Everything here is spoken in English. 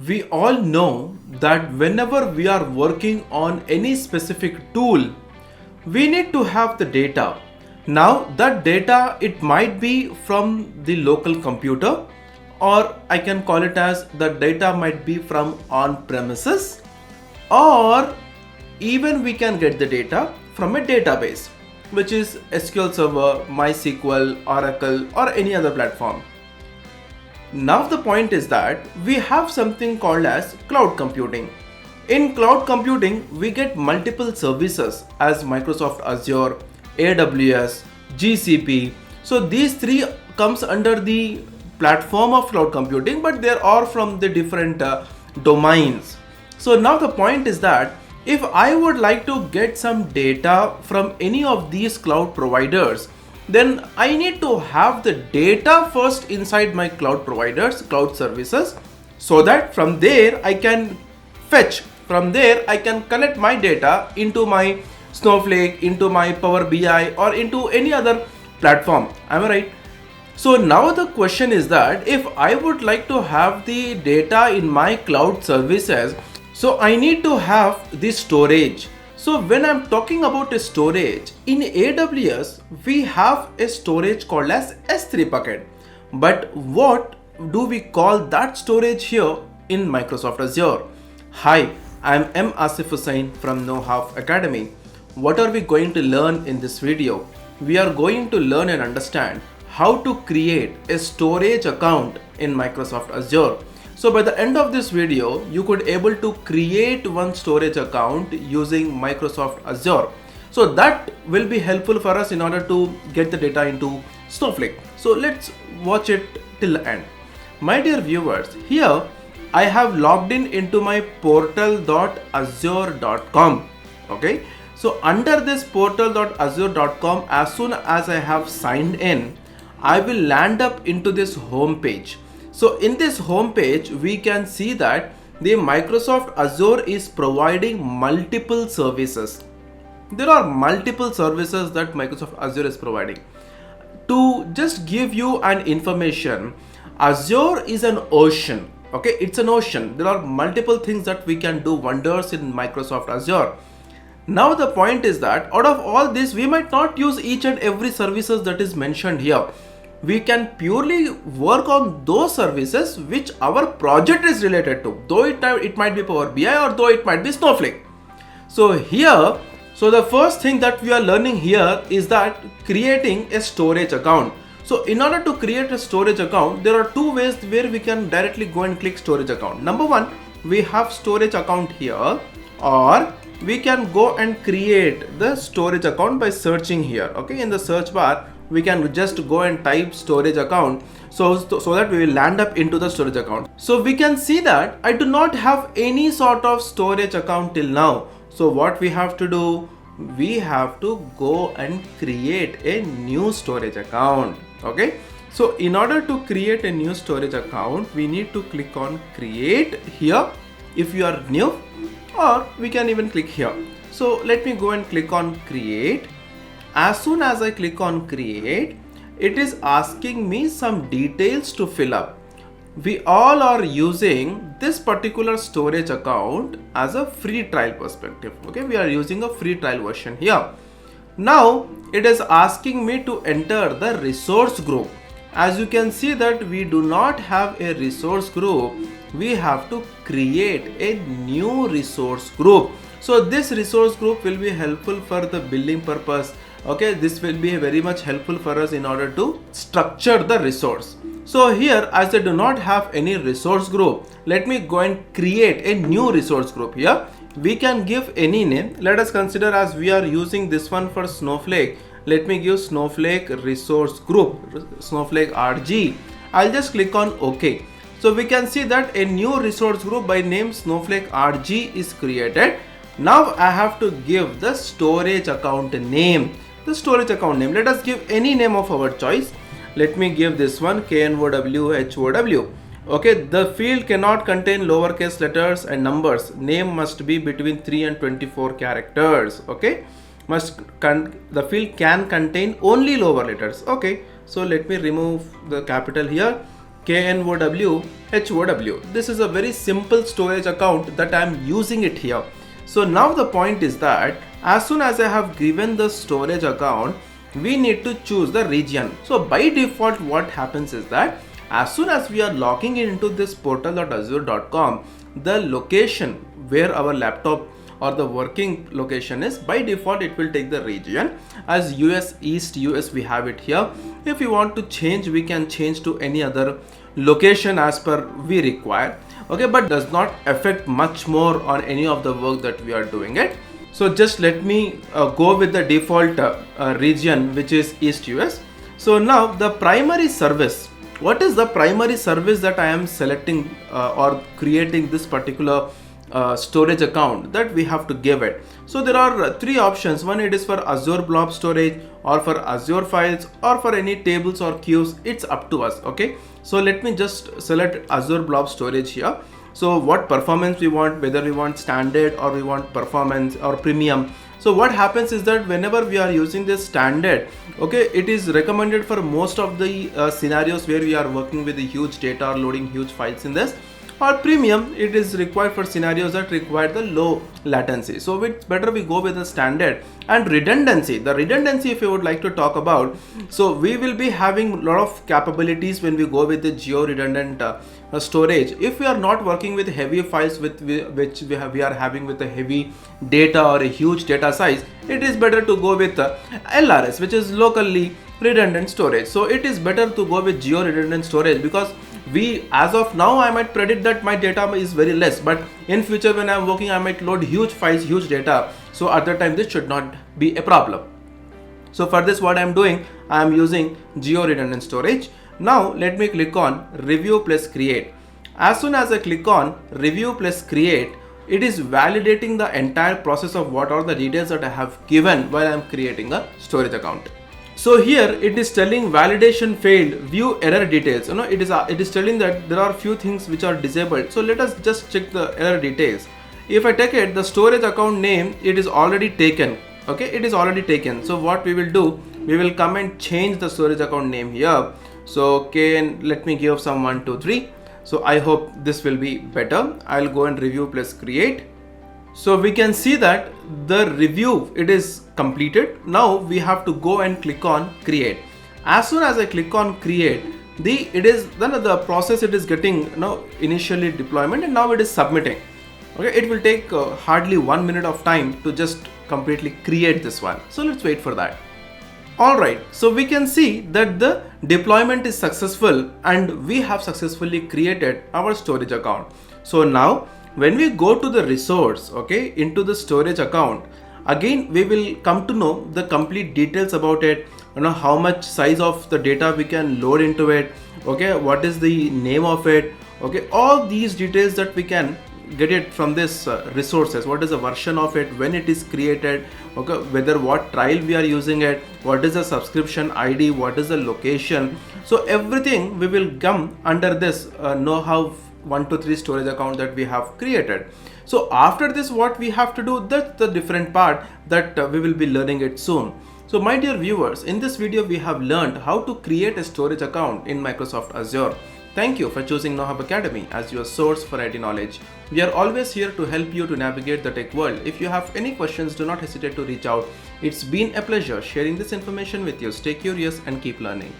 We all know that whenever we are working on any specific tool, we need to have the data. Now that data, it might be from the local computer, or I can call it as the data might be from on premises, or even we can get the data from a database, which is SQL Server, MySQL, Oracle, or any other platform. Now the point is that we have something called as cloud computing. In cloud computing, we get multiple services as Microsoft Azure, AWS, GCP. So these three comes under the platform of cloud computing, but they are from the different domains. So now the point is that if I would like to get some data from any of these cloud providers, then I need to have the data first inside my cloud providers, cloud services, so that from there I can fetch, from there I can collect my data into my Snowflake, into my Power BI, or into any other platform. Am I right? So now the question is that if I would like to have the data in my cloud services, so I need to have the storage. So when I'm talking about a storage, in AWS, we have a storage called as S3 bucket. But what do we call that storage here in Microsoft Azure? Hi, I'm M. Asif Hussain from KnowHow Academy. What are we going to learn in this video? We are going to learn and understand how to create a storage account in Microsoft Azure. So by the end of this video, you could able to create one storage account using Microsoft Azure. So that will be helpful for us in order to get the data into Snowflake. So let's watch it till the end. My dear viewers, here I have logged in into my portal.azure.com. Okay. So under this portal.azure.com, as soon as I have signed in, I will land up into this home page. So in this home page, we can see that the Microsoft Azure is providing multiple services. There are multiple services that Microsoft Azure is providing. To just give you an information, Azure is an ocean. Okay, it's an ocean. There are multiple things that we can do wonders in Microsoft Azure. Now the point is that out of all this, we might not use each and every services that is mentioned here. We can purely work on those services which our project is related to, though it might be Power BI or though it might be Snowflake. So here, so the first thing that we are learning here is that creating a storage account. So in order to create a storage account, there are two ways where we can directly go and click storage account. Number one, we have storage account here, or we can go and create the storage account by searching here. Okay, in the search bar, we can just go and type storage account so that we will land up into the storage account. So we can see that I do not have any sort of storage account till now. So what we have to do, we have to go and create a new storage account. Okay, so in order to create a new storage account, we need to click on create here if you are new, or we can even click here. So let me go and click on create. As soon as I click on create, it is asking me some details to fill up. We all are using this particular storage account as a free trial perspective. Okay, we are using a free trial version here. Now it is asking me to enter the resource group. As you can see that we do not have a resource group, we have to create a new resource group. So this resource group will be helpful for the building purpose. Okay, this will be very much helpful for us in order to structure the resource. So here, as I do not have any resource group, let me go and create a new resource group here. We can give any name. Let us consider, as we are using this one for Snowflake, let me give Snowflake resource group, Snowflake RG. I'll just click on OK. So we can see that a new resource group by name Snowflake RG is created. Now I have to give the storage account name. The storage account name, let us give any name of our choice. Let me give this one KNOWHOW. Okay, the field cannot contain lowercase letters and numbers. Name must be between 3 and 24 characters. Okay, the field can contain only lower letters. Okay, so let me remove the capital here. KNOW This is a very simple storage account that I am using it here. So now the point is that as soon as I have given the storage account, we need to choose the region. So by default what happens is that as soon as we are logging into this portal.azure.com, the location where our laptop or the working location is, by default it will take the region as US East US. We have it here. If you want to change, we can change to any other location as per we require, okay, but does not affect much more on any of the work that we are doing it. So just let me go with the default region, which is East US. So now the primary service, what is the primary service that I am selecting or creating this particular storage account that we have to give it? So there are three options. One, it is for Azure Blob Storage, or for Azure Files, or for any tables or queues. It's up to us. Okay, so let me just select Azure Blob Storage here. So what performance we want, whether we want standard or we want performance or premium. So what happens is that whenever we are using this standard, okay, it is recommended for most of the scenarios where we are working with the huge data or loading huge files in this. Or premium, it is required for scenarios that require the low latency. So it's better we go with the standard. And redundancy, the redundancy, if you would like to talk about, so we will be having a lot of capabilities when we go with the geo redundant storage. If we are not working with heavy files with which we are having with a heavy data or a huge data size, it is better to go with LRS, which is locally redundant storage. So it is better to go with geo redundant storage, because we, as of now, I might predict that my data is very less, but in future when I am working, I might load huge files, huge data. So at that time this should not be a problem. So for this, what I am doing, I am using geo redundant storage. Now let me click on review plus create. As soon as I click on review plus create, it is validating the entire process of what are the details that I have given while I am creating a storage account. So here it is telling validation failed, view error details. You know, it is telling that there are few things which are disabled. So let us just check the error details. If I take it, the storage account name, it is already taken. Okay, it is already taken. So what we will do, we will come and change the storage account name here. So let me give some 1 2 3. So I hope this will be better. I'll go and review plus create. So we can see that the review, it is completed. Now we have to go and click on create. As soon as I click on create, the process, it is getting initially deployment, and now it is submitting. Okay, it will take hardly 1 minute of time to just completely create this one. So let's wait for that. Alright, so we can see that the deployment is successful and we have successfully created our storage account. So now when we go to the resource, okay, into the storage account, again we will come to know the complete details about it, how much size of the data we can load into it, okay, what is the name of it, okay, all these details that we can get it from this resources, what is the version of it, when it is created, okay, whether what trial we are using it, what is the subscription ID, what is the location. So everything we will come under this KnowHow 123 storage account that we have created. So after this, what we have to do, that's the different part that we will be learning it soon. So my dear viewers, in this video we have learned how to create a storage account in Microsoft Azure. Thank you for choosing KnowHow Academy as your source for IT knowledge. We are always here to help you to navigate the tech world. If you have any questions, do not hesitate to reach out. It's been a pleasure sharing this information with you. Stay curious and keep learning.